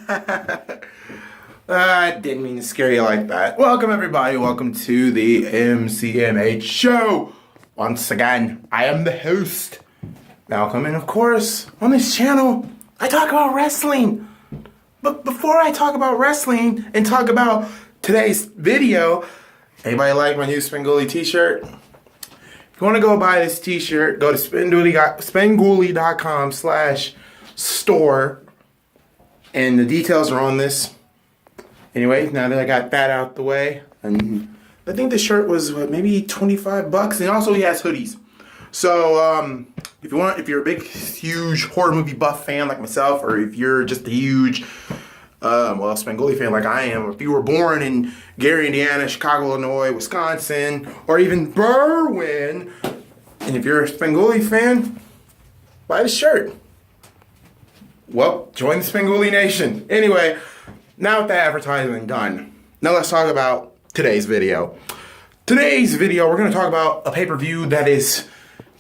I didn't mean to scare you like that. Welcome, everybody. Welcome to the MCMH show. Once again, I am the host, Malcolm, and of course, on this channel, I talk about wrestling. But before I talk about wrestling and talk about today's video, anybody like my new Spenguli t-shirt? If you want to go buy this t-shirt, go to spenguli.com/store, and the details are on this. Anyway, now that I got that out the way, and I think the shirt was maybe $25, and also he has hoodies. So if you're a big, huge horror movie buff fan like myself, or if you're just a huge, Spenguli fan like I am, or if you were born in Gary, Indiana, Chicago, Illinois, Wisconsin, or even Berwyn, and if you're a Spenguli fan, buy the shirt. Well, join the Spenguli Nation. Anyway, now with the advertising done, now let's talk about today's video. Today's video, we're going to talk about a pay-per-view that is,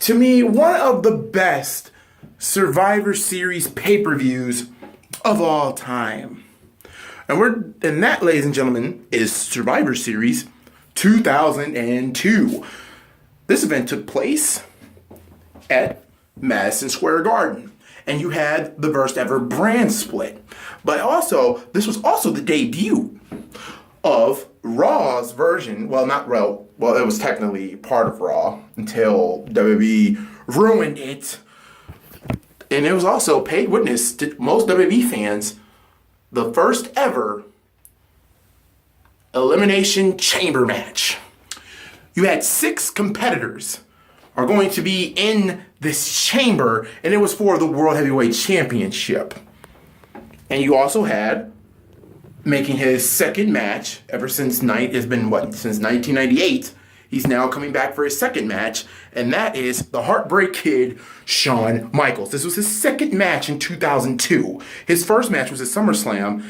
to me, one of the best Survivor Series pay-per-views of all time. And that, ladies and gentlemen, is Survivor Series 2002. This event took place at Madison Square Garden. And you had the first ever brand split. But also, this was also the debut of Raw's version. Well, not Raw. Well, it was technically part of Raw until WWE ruined it. And it was also paid witness to most WWE fans, the first ever Elimination Chamber match. You had 6 competitors are going to be in this chamber, and it was for the World Heavyweight Championship. And you also had, making his second match ever since since 1998, he's now coming back for his second match, and that is the Heartbreak Kid, Shawn Michaels. This was his second match in 2002. His first match was at SummerSlam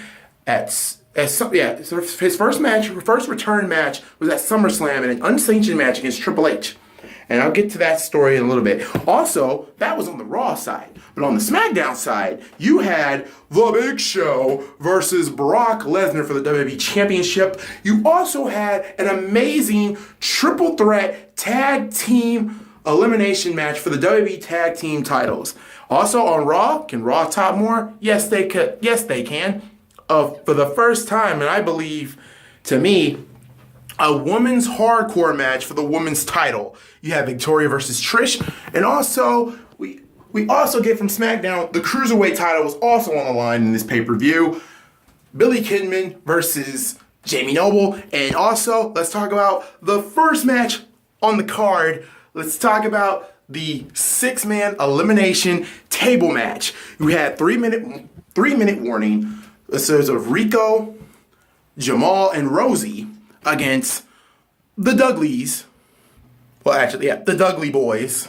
his first return match was at SummerSlam in an unsanctioned match against Triple H. And I'll get to that story in a little bit. Also, that was on the Raw side. But on the SmackDown side, you had The Big Show versus Brock Lesnar for the WWE Championship. You also had an amazing triple threat tag team elimination match for the WWE Tag Team titles. Also on Raw, can Raw top more? Yes, they could. Yes, they can. For the first time, and I believe, to me, a women's hardcore match for the women's title. You have Victoria versus Trish, and also we also get from SmackDown, the Cruiserweight title was also on the line in this pay-per-view. Billy Kidman versus Jamie Noble, and also let's talk about the first match on the card. Let's talk about the 6-man elimination table match. We had 3-minute warning. This is of Rico, Jamal, and Rosie against the Dudleys. Well, actually, yeah, the Dudley boys.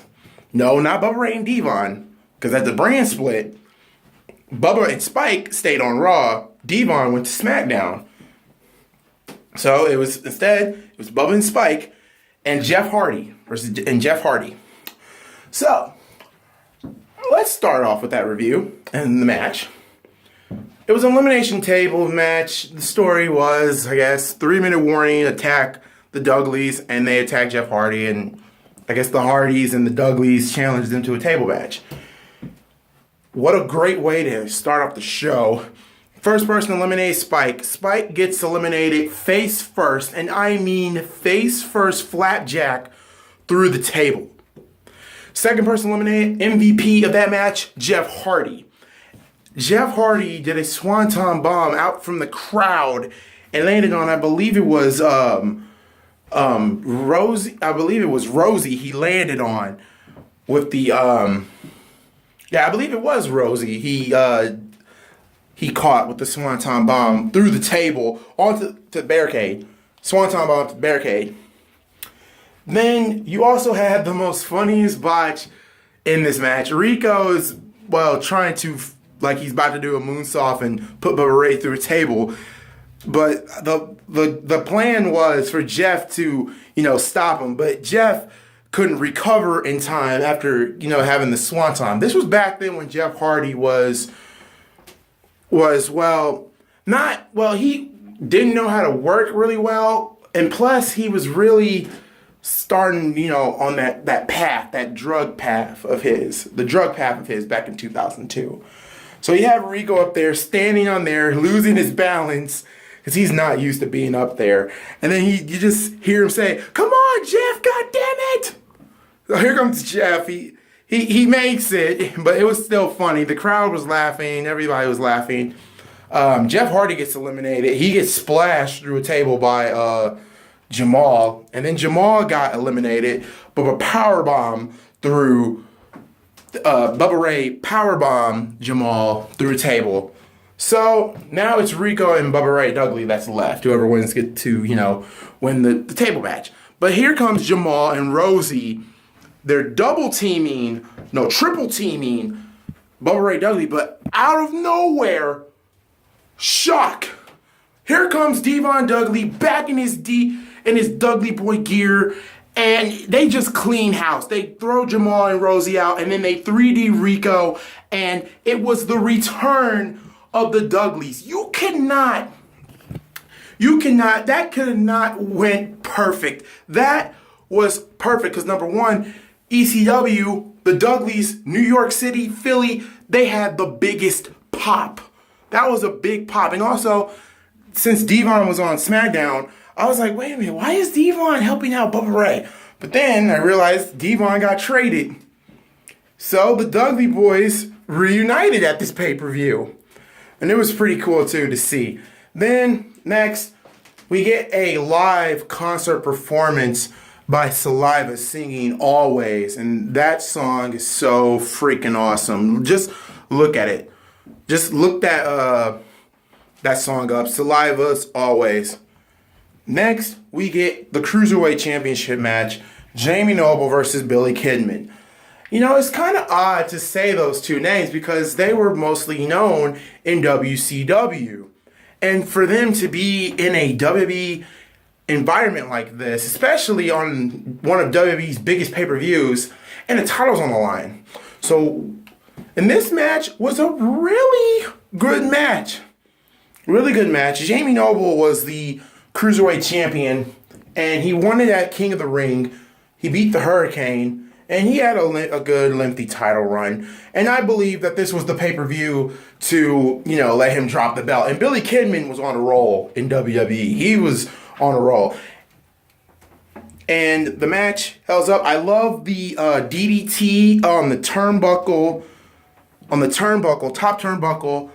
No, not Bubba Ray and Devon. Because at the brand split, Bubba and Spike stayed on Raw. Devon went to SmackDown. So it was Bubba and Spike and Jeff Hardy. So, let's start off with that review and the match. It was an elimination table match. The story was, I guess, 3-minute warning, attack the Dudleys, and they attacked Jeff Hardy, and I guess the Hardys and the Dudleys challenged them to a table match. What a great way to start off the show. First person eliminated Spike. Spike gets eliminated face first, and I mean face first flapjack through the table. Second person eliminated, MVP of that match, Jeff Hardy. Jeff Hardy did a swanton bomb out from the crowd and landed on, I believe it was Rosie. I believe it was Rosie he landed on with the I believe it was Rosie. He caught with the swanton bomb through the table onto the barricade. Swanton bomb to the barricade. Then you also had the most funniest botch in this match. Rico's trying to, like, he's about to do a moonsault and put Bubba Ray through a table. But the plan was for Jeff to, stop him. But Jeff couldn't recover in time after, having the swanton. This was back then when Jeff Hardy was was, well, not, well, he didn't know how to work really well. And plus, he was really starting, on that path, that drug path of his, back in 2002. So you have Rico up there, standing on there, losing his balance, because he's not used to being up there. And then you just hear him say, "Come on, Jeff, God damn it!" So here comes Jeff. He makes it, but it was still funny. The crowd was laughing. Everybody was laughing. Jeff Hardy gets eliminated. He gets splashed through a table by Jamal. And then Jamal got eliminated, but a powerbomb through Bubba Ray powerbomb Jamal through a table. So now it's Rico and Bubba Ray Dudley that's left. Whoever wins get to, win the table match. But here comes Jamal and Rosie. They're triple teaming Bubba Ray Dudley, but out of nowhere, shock. Here comes Devon Dudley back in his Dudley Boy gear, and they just clean house. They throw Jamal and Rosie out, and then they 3D Rico, and it was the return of the Dudleys. That could not went perfect. That was perfect because number one, ECW, the Dudleys, New York City, Philly, they had the biggest pop. That was a big pop. And also, since Devon was on SmackDown, I was like, wait a minute, why is Devon helping out Bubba Ray? But then I realized Devon got traded. So the Dudley boys reunited at this pay-per-view. And it was pretty cool, too, to see. Then, next, we get a live concert performance by Saliva singing Always. And that song is so freaking awesome. Just look at it. Just look that song up. Saliva's Always. Next, we get the Cruiserweight Championship match. Jamie Noble versus Billy Kidman. It's kind of odd to say those two names because they were mostly known in WCW. And for them to be in a WWE environment like this, especially on one of WWE's biggest pay-per-views, and the title's on the line. So, and this match was a really good match. Really good match. Jamie Noble was the Cruiserweight champion, and he won it at King of the Ring. He beat the Hurricane, and he had a good, lengthy title run. And I believe that this was the pay-per-view to, let him drop the belt. And Billy Kidman was on a roll in WWE. He was on a roll. And the match held up. I love the DDT on the turnbuckle, top turnbuckle,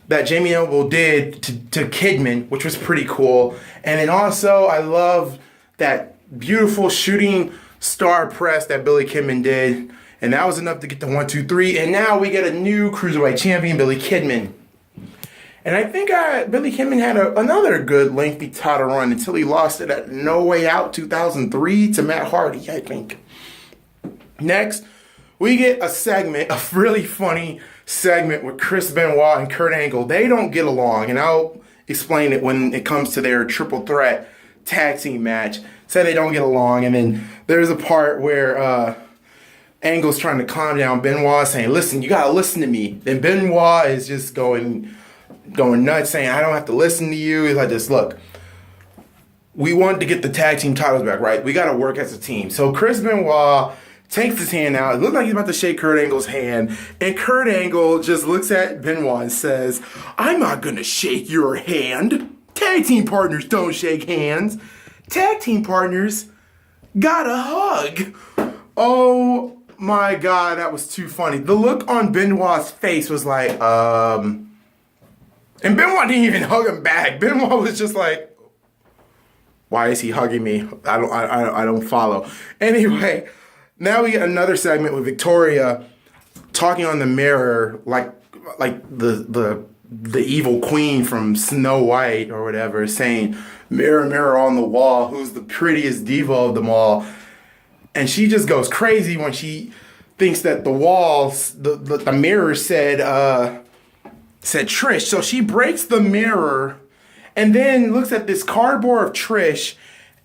that Jamie Noble did to Kidman, which was pretty cool. And then also, I love that beautiful shooting star press that Billy Kidman did. And that was enough to get the 1, 2, 3. And now we get a new Cruiserweight champion, Billy Kidman. And I think Billy Kidman had another good lengthy title run until he lost it at No Way Out 2003 to Matt Hardy, I think. Next, we get a really funny segment with Chris Benoit and Kurt Angle. They don't get along, and I'll explain it when it comes to their triple threat tag team match. Say they don't get along, and then there's a part where Angle's trying to calm down Benoit, saying, "Listen, you gotta listen to me." Then Benoit is just going nuts, saying, "I don't have to listen to you." He's like, "Just look, we want to get the tag team titles back, right? We gotta work as a team." So Chris Benoit takes his hand out. It looks like he's about to shake Kurt Angle's hand. And Kurt Angle just looks at Benoit and says, "I'm not going to shake your hand. Tag team partners don't shake hands. Tag team partners gotta hug." Oh my God, that was too funny. The look on Benoit's face was like, and Benoit didn't even hug him back. Benoit was just like, why is he hugging me? I don't follow. Anyway, now we get another segment with Victoria talking on the mirror like the evil queen from Snow White or whatever, saying, "Mirror, mirror on the wall, who's the prettiest diva of them all?" And she just goes crazy when she thinks that the walls, the mirror said Trish. So she breaks the mirror and then looks at this cardboard of Trish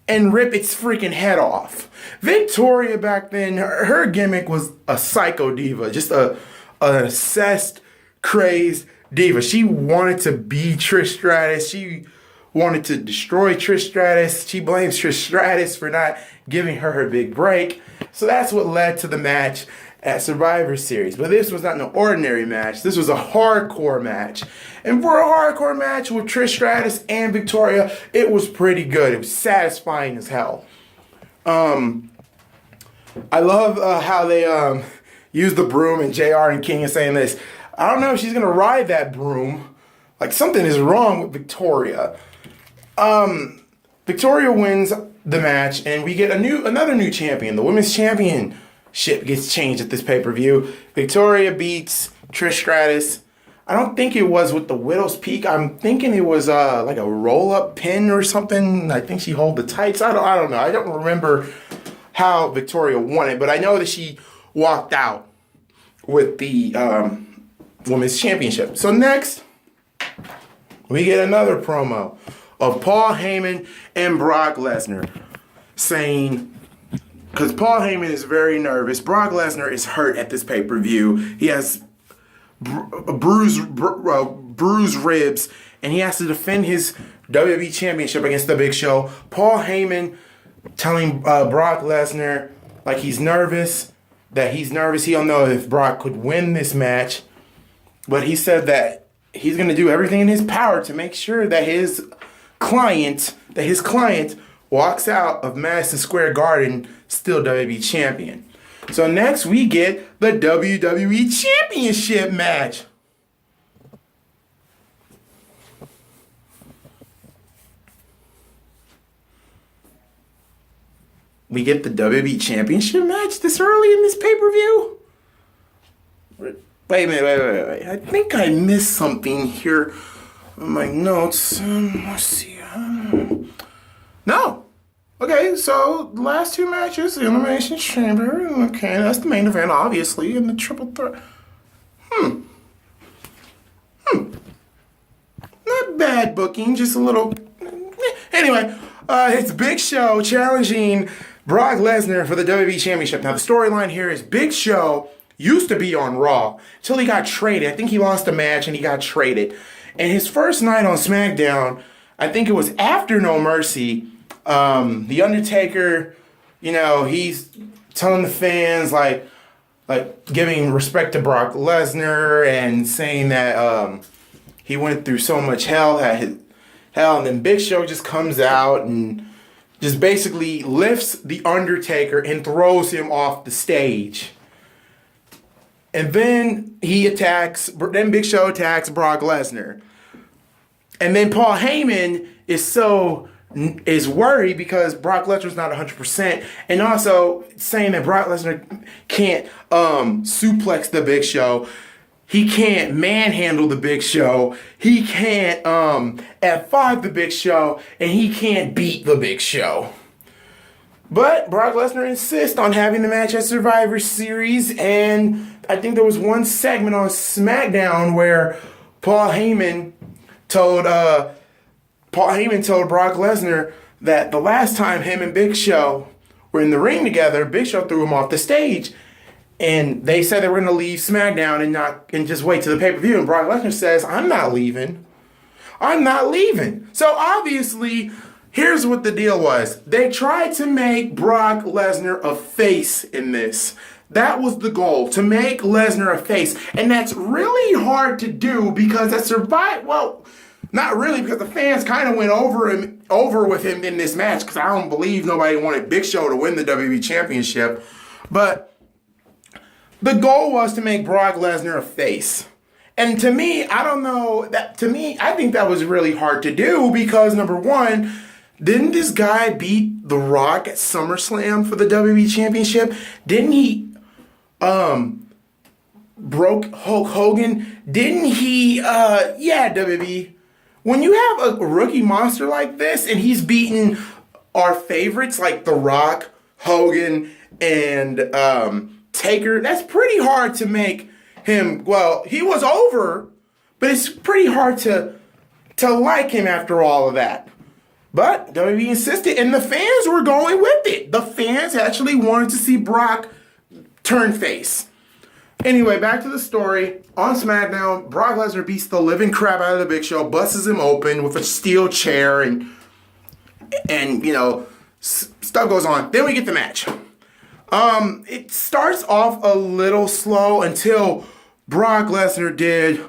and rip its freaking head off. Victoria back then, her gimmick was a psycho diva, just an obsessed, crazed diva. She wanted to be Trish Stratus. She wanted to destroy Trish Stratus. She blames Trish Stratus for not giving her big break. So that's what led to the match at Survivor Series. But this was not an ordinary match. This was a hardcore match. And for a hardcore match with Trish Stratus and Victoria, it was pretty good. It was satisfying as hell. I love how they use the broom, and JR and King is saying this. I don't know if she's going to ride that broom. Like, something is wrong with Victoria. Victoria wins the match, and we get another new champion. The women's championship gets changed at this pay-per-view. Victoria beats Trish Stratus. I don't think it was with the Widow's Peak. I'm thinking it was like a roll-up pin or something. I think she held the tights. I don't know. I don't remember how Victoria won it, but I know that she walked out with the women's championship. So next, we get another promo of Paul Heyman and Brock Lesnar saying, because Paul Heyman is very nervous. Brock Lesnar is hurt at this pay-per-view. He has bruised ribs, and he has to defend his WWE Championship against The Big Show. Paul Heyman telling Brock Lesnar like he's nervous, He don't know if Brock could win this match, but he said that he's going to do everything in his power to make sure that his client walks out of Madison Square Garden still WWE Champion. So next we get the WWE Championship match. We get the WWE Championship match this early in this pay-per-view? Wait a minute. I think I missed something here on my notes. Let's see. No. Okay, so the last two matches, the Elimination Chamber. Okay, that's the main event, obviously, and the Triple Threat. Not bad booking, just a little. Anyway, it's Big Show challenging Brock Lesnar for the WWE Championship. Now, the storyline here is Big Show used to be on Raw until he got traded. I think he lost a match and he got traded. And his first night on SmackDown, I think it was after No Mercy, The Undertaker, he's telling the fans, like giving respect to Brock Lesnar and saying that he went through so much hell, and then Big Show just comes out and just basically lifts The Undertaker and throws him off the stage. And then Big Show attacks Brock Lesnar. And then Paul Heyman is worried because Brock Lesnar's not 100%, and also saying that Brock Lesnar can't suplex the Big Show. He can't manhandle the Big Show. He can't F5 the Big Show, and he can't beat the Big Show. But Brock Lesnar insists on having the match at Survivor Series, and I think there was one segment on SmackDown where Paul Heyman told Brock Lesnar that the last time him and Big Show were in the ring together, Big Show threw him off the stage, and they said they were going to leave SmackDown and just wait to the pay-per-view. And Brock Lesnar says, "I'm not leaving. So obviously, here's what the deal was. They tried to make Brock Lesnar a face in this. That was the goal, to make Lesnar a face. And that's really hard to do because not really, because the fans kind of went over with him in this match, because I don't believe nobody wanted Big Show to win the WWE Championship. But the goal was to make Brock Lesnar a face. And to me, I think that was really hard to do because, number one, didn't this guy beat The Rock at SummerSlam for the WWE Championship? Didn't he broke Hulk Hogan? Didn't he, WWE. When you have a rookie monster like this and he's beaten our favorites like The Rock, Hogan, and Taker, that's pretty hard to make him, he was over, but it's pretty hard to like him after all of that. But WWE insisted, and the fans were going with it. The fans actually wanted to see Brock turn face. Anyway, back to the story. On SmackDown, Brock Lesnar beats the living crap out of the Big Show, busts him open with a steel chair, and stuff goes on. Then we get the match. It starts off a little slow until Brock Lesnar did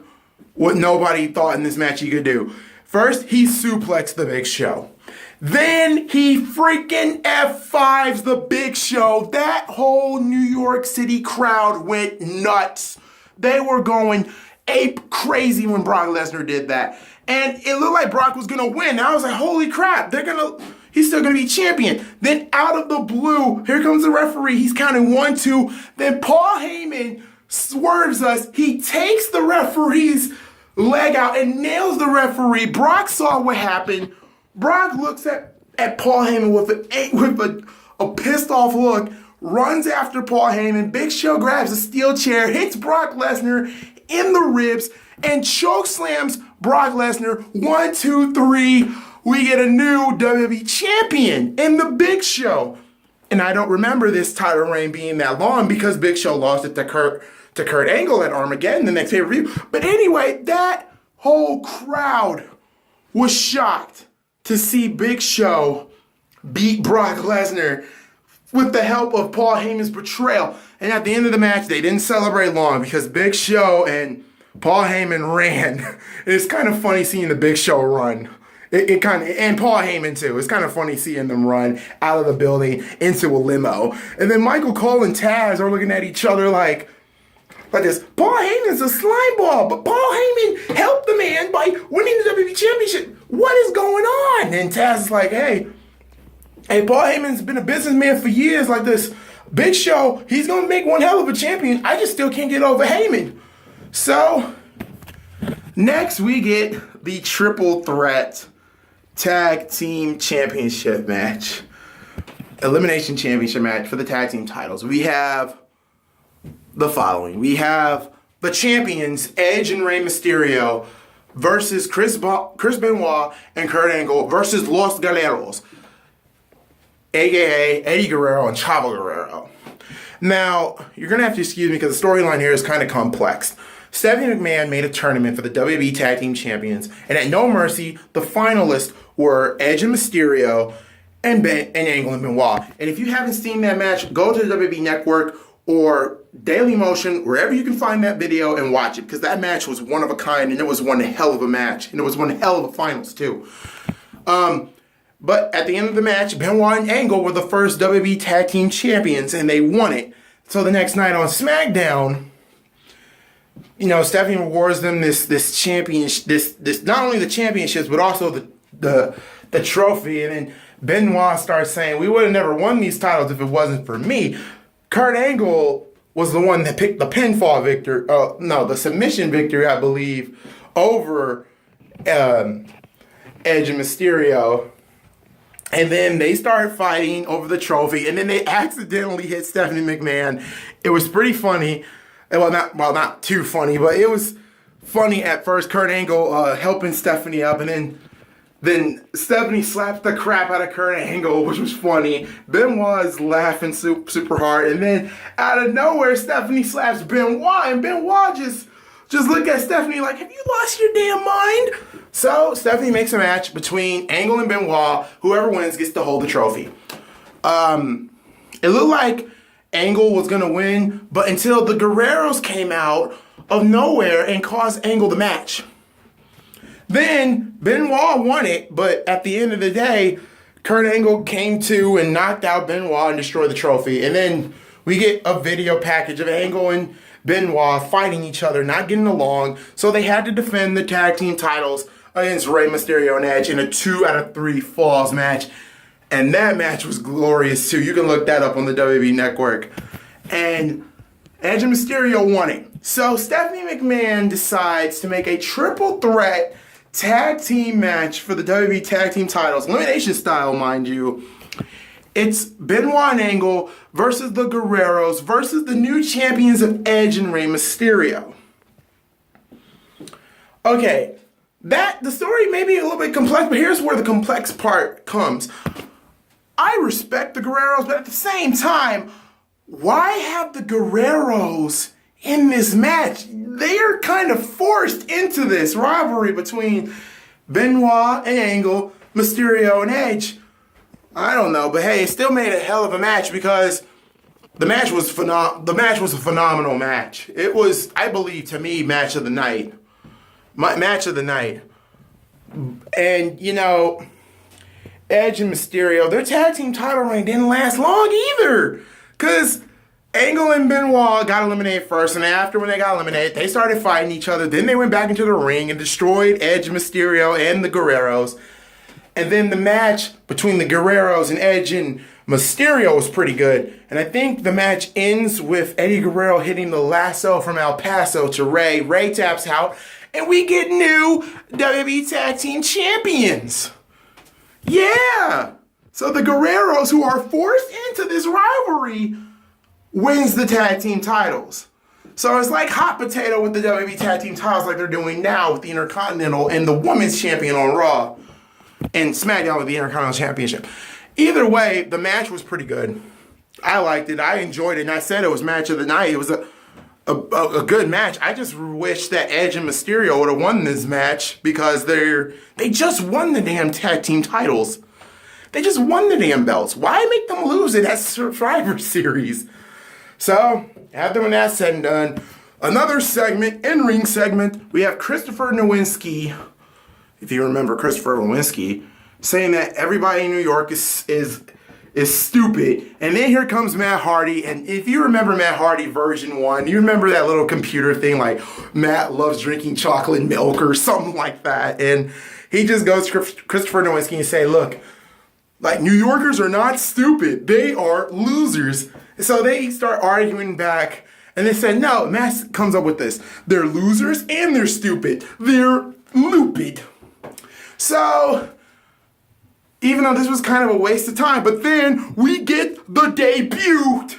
what nobody thought in this match he could do. First, he suplexed the Big Show. Then he freaking F5s the Big Show. That whole New York City crowd went nuts. They were going ape crazy when Brock Lesnar did that. And it looked like Brock was going to win. I was like, holy crap, he's still going to be champion. Then out of the blue, here comes the referee. He's counting 1, 2. Then Paul Heyman swerves us. He takes the referee's leg out and nails the referee. Brock saw what happened. Brock looks at Paul Heyman with a pissed off look, runs after Paul Heyman. Big Show grabs a steel chair, hits Brock Lesnar in the ribs, and choke slams Brock Lesnar. 1, 2, 3. We get a new WWE champion in the Big Show. And I don't remember this title reign being that long because Big Show lost it to Kurt Angle at Armageddon, the next pay-per-view. But anyway, that whole crowd was shocked to see Big Show beat Brock Lesnar with the help of Paul Heyman's betrayal. And at the end of the match, they didn't celebrate long because Big Show and Paul Heyman ran. It's kind of funny seeing the Big Show run. And Paul Heyman too. It's kind of funny seeing them run out of the building into a limo. And then Michael Cole and Taz are looking at each other like this. Paul Heyman's a slime ball, but Paul Heyman helped the man by winning the WWE Championship. What is going on? And Taz is like, hey, Paul Heyman's been a businessman for years like this. Big Show, he's going to make one hell of a champion. I just still can't get over Heyman. So, next we get the Triple Threat Tag Team Championship match. Elimination Championship match for the tag team titles. We have the following. We have the champions, Edge and Rey Mysterio, versus Chris Benoit and Kurt Angle versus Los Guerreros, a.k.a. Eddie Guerrero and Chavo Guerrero. Now, you're going to have to excuse me because the storyline here is kind of complex. Stephanie McMahon made a tournament for the WWE Tag Team Champions, and at No Mercy, the finalists were Edge and Mysterio and Angle and Benoit. And if you haven't seen that match, go to the WWE Network or Daily Motion, wherever you can find that video, and watch it, because that match was one of a kind, and it was one hell of a match, and it was one hell of a finals too. But at the end of the match, Benoit and Angle were the first WWE Tag Team Champions, and they won it. So the next night on SmackDown, Stephanie rewards them this championship, this not only the championships but also the trophy. And then Benoit starts saying, "We would have never won these titles if it wasn't for me." Kurt Angle was the one that picked the pinfall victory, the submission victory, I believe, over Edge and Mysterio. And then they started fighting over the trophy, and then they accidentally hit Stephanie McMahon. It was pretty funny. Well, not too funny, but it was funny at first. Kurt Angle helping Stephanie up, and then Stephanie slapped the crap out of Kurt Angle, which was funny. Benoit was laughing super hard, and then out of nowhere, Stephanie slaps Benoit, and Benoit just looked at Stephanie like, "Have you lost your damn mind?" So Stephanie makes a match between Angle and Benoit. Whoever wins gets to hold the trophy. It looked like Angle was going to win, but until the Guerreros came out of nowhere and caused Angle the match. Then Benoit won it, but at the end of the day, Kurt Angle came to and knocked out Benoit and destroyed the trophy. And then we get a video package of Angle and Benoit fighting each other, not getting along, so they had to defend the tag team titles against Rey Mysterio and Edge in a 2 out of 3 falls match. And that match was glorious too. You can look that up on the WWE Network. And Edge and Mysterio won it. So Stephanie McMahon decides to make a triple threat tag team match for the WWE Tag Team titles. Elimination style, mind you. It's Benoit and Angle versus the Guerreros versus the new champions of Edge and Rey Mysterio. Okay, the story may be a little bit complex, but here's where the complex part comes. I respect the Guerreros, but at the same time, why have the Guerreros in this match. They are kind of forced into this rivalry between Benoit and Angle, Mysterio and Edge. I don't know, but hey, it still made a hell of a match because the match was a phenomenal match. It was, I believe, to me, match of the night. Match of the night. And, you know, Edge and Mysterio, their tag team title reign didn't last long either. Because Angle and Benoit got eliminated first, and after when they got eliminated, they started fighting each other. Then they went back into the ring and destroyed Edge, Mysterio, and the Guerreros. And then the match between the Guerreros and Edge and Mysterio was pretty good. And I think the match ends with Eddie Guerrero hitting the lasso from El Paso to Ray. Ray taps out, and we get new WWE Tag Team Champions. Yeah! So the Guerreros, who are forced into this rivalry, wins the tag team titles. So it's like hot potato with the WWE Tag Team titles like they're doing now with the Intercontinental and the Women's Champion on Raw. And SmackDown with the Intercontinental Championship. Either way, the match was pretty good. I liked it. I enjoyed it. And I said it was match of the night. It was a good match. I just wish that Edge and Mysterio would have won this match because they just won the damn tag team titles. They just won the damn belts. Why make them lose it at Survivor Series? So, after when that's said and done, another segment, in-ring segment, we have Christopher Nowinski. If you remember Christopher Nowinski, saying that everybody in New York is stupid. And then here comes Matt Hardy. And if you remember Matt Hardy version 1, you remember that little computer thing like Matt loves drinking chocolate milk or something like that. And he just goes to Christopher Nowinski and say, look, like New Yorkers are not stupid. They are losers. So they start arguing back. And they said, no, Matt comes up with this. They're losers and they're stupid. They're looped. So, even though this was kind of a waste of time, but then we get the debut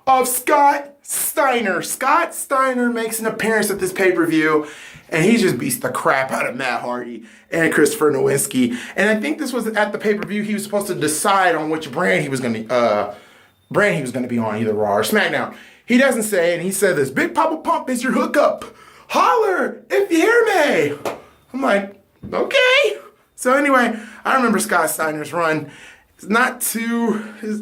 of Scott Steiner. Scott Steiner makes an appearance at this pay-per-view, and he just beats the crap out of Matt Hardy and Christopher Nowinski. And I think this was at the pay-per-view. He was supposed to decide on which brand he was going to be on, either Raw or SmackDown. He doesn't say, and he said this, Big Papa Pump is your hookup. Holler if you hear me. I'm like, okay. So anyway, I remember Scott Steiner's run. It's not too, his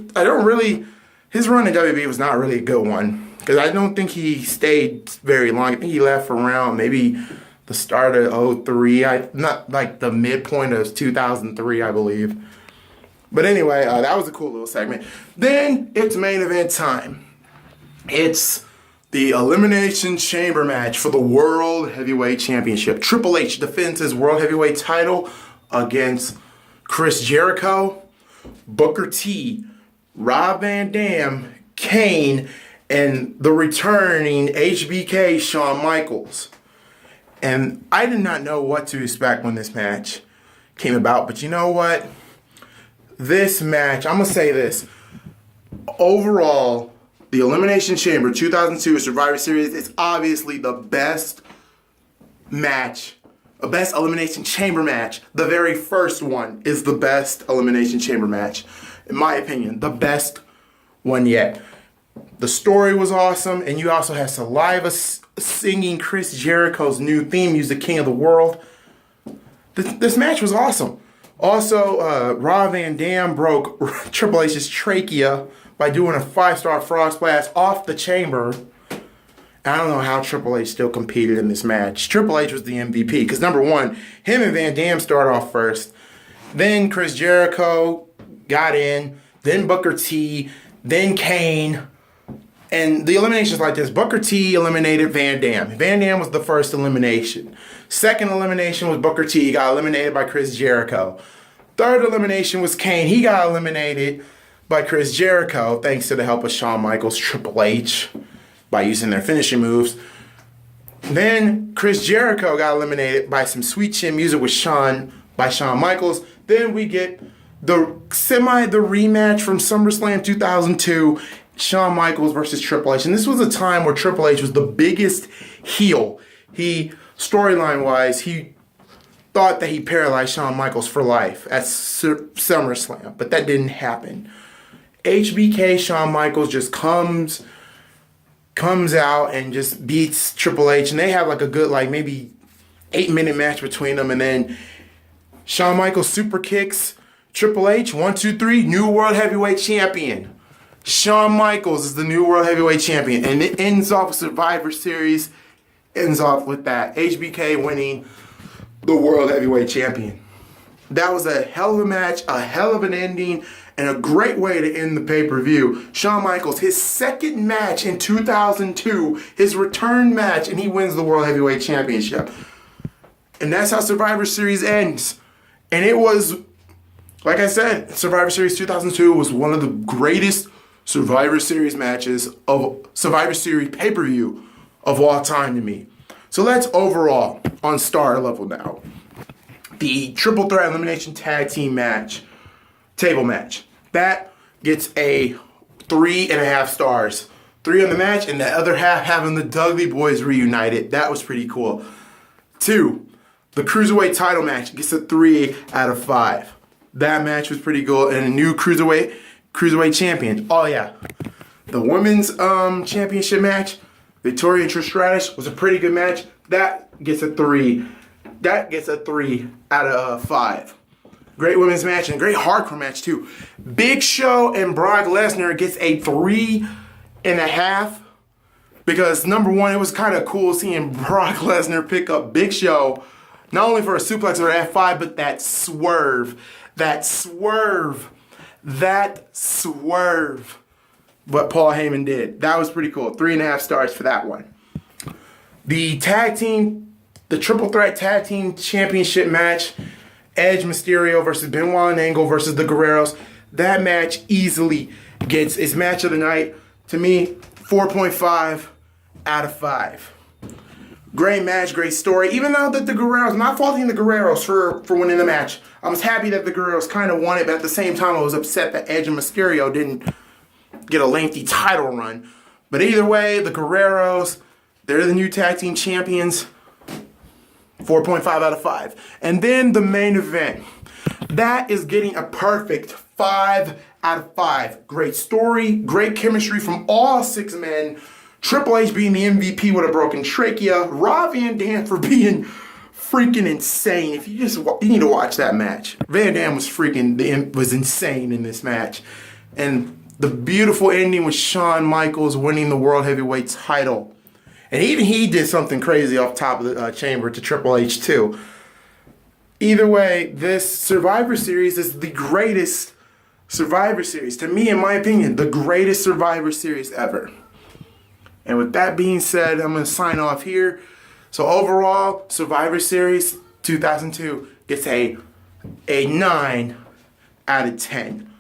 run in WWE was not really a good one. Because I don't think he stayed very long. I think he left around maybe the start of 03. Not like the midpoint of 2003, I believe. But anyway, that was a cool little segment. Then it's main event time. It's the Elimination Chamber match for the World Heavyweight Championship. Triple H defends his World Heavyweight title against Chris Jericho, Booker T, Rob Van Dam, Kane, and the returning HBK Shawn Michaels. And I did not know what to expect when this match came about, but you know what? This match, I'm going to say this. Overall, the Elimination Chamber 2002 Survivor Series is obviously the best match, a best Elimination Chamber match. The very first one is the best Elimination Chamber match, in my opinion, the best one yet. The story was awesome, and you also had Saliva singing Chris Jericho's new theme music, King of the World. This match was awesome. Also, Rob Van Dam broke Triple H's trachea by doing a 5-star frog splash off the chamber. I don't know how Triple H still competed in this match. Triple H was the MVP because, number one, him and Van Dam started off first. Then Chris Jericho got in. Then Booker T. Then Kane. And the eliminations like this. Booker T eliminated Van Dam. Van Dam was the first elimination. Second elimination was Booker T. He got eliminated by Chris Jericho. Third elimination was Kane. He got eliminated by Chris Jericho thanks to the help of Shawn Michaels, Triple H, by using their finishing moves. Then Chris Jericho got eliminated by some sweet chin music with Shawn Michaels. Then we get the rematch from SummerSlam 2002, Shawn Michaels versus Triple H. And this was a time where Triple H was the biggest heel. Storyline-wise, he thought that he paralyzed Shawn Michaels for life at SummerSlam, but that didn't happen. HBK Shawn Michaels just comes comes out and just beats Triple H, and they have like a good like maybe 8-minute match between them, and then Shawn Michaels super kicks Triple H. 1, 2, 3, new World Heavyweight Champion. Shawn Michaels is the new World Heavyweight Champion, and it ends off with Survivor Series. Ends off with that HBK winning the World Heavyweight Champion. That was a hell of a match, a hell of an ending, and a great way to end the pay-per-view. Shawn Michaels, his second match in 2002, his return match, and he wins the World Heavyweight Championship. And that's how Survivor Series ends. And it was, like I said, Survivor Series 2002 was one of the greatest Survivor Series matches of Survivor Series pay-per-view of all time to me. So let's overall, on star level now, the Triple Threat Elimination Tag Team match, table match, that gets a 3.5 stars. 3 on the match, and the other half having the Dudley Boys reunited. That was pretty cool. 2, the Cruiserweight title match gets a 3 out of 5. That match was pretty cool, and a new Cruiserweight champion. Oh yeah. The women's championship match, Victoria and Trish Stratus, was a pretty good match. That gets a 3. That gets a 3 out of 5. Great women's match and a great hardcore match too. Big Show and Brock Lesnar gets a 3.5 because number one, it was kind of cool seeing Brock Lesnar pick up Big Show, not only for a suplex or F5, but that swerve, what Paul Heyman did. That was pretty cool. 3.5 stars for that one. The Triple Threat Tag Team Championship match, Edge, Mysterio versus Benoit and Angle versus the Guerreros. That match easily gets its match of the night. To me, 4.5 out of 5. Great match, great story. Even though the Guerreros, I'm not faulting the Guerreros for winning the match. I was happy that the Guerreros kind of won it, but at the same time, I was upset that Edge and Mysterio didn't get a lengthy title run. But either way, the Guerreros, they're the new tag team champions. 4.5 out of 5. And then the main event. That is getting a perfect 5 out of 5. Great story, great chemistry from all 6 men. Triple H being the MVP with a broken trachea. Rob Van Dam for being freaking insane. If you need to watch that match. Van Dam was insane in this match. And the beautiful ending with Shawn Michaels winning the World Heavyweight title. And even he did something crazy off top of the chamber to Triple H too. Either way, this Survivor Series is the greatest Survivor Series. To me, in my opinion, the greatest Survivor Series ever. And with that being said, I'm going to sign off here. So overall, Survivor Series 2002 gets a 9 out of 10.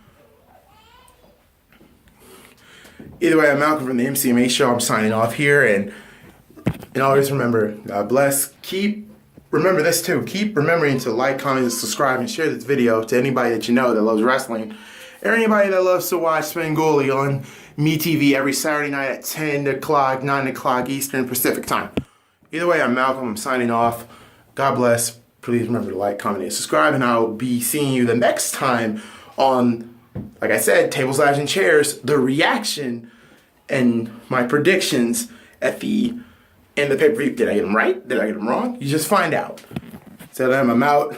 Either way, I'm Malcolm from the MCMA Show. I'm signing off here. And always remember, God bless. Remember this too. Keep remembering to like, comment, and subscribe, and share this video to anybody that you know that loves wrestling. Or anybody that loves to watch Spenguli on MeTV every Saturday night at 10 o'clock, 9 o'clock Eastern Pacific time. Either way, I'm Malcolm. I'm signing off. God bless. Please remember to like, comment, and subscribe. And I'll be seeing you the next time on, like I said, Tables, Ladders, and Chairs, the reaction and my predictions at the end of the pay-per-view. Did I get them right? Did I get them wrong? You just find out. So then I'm out.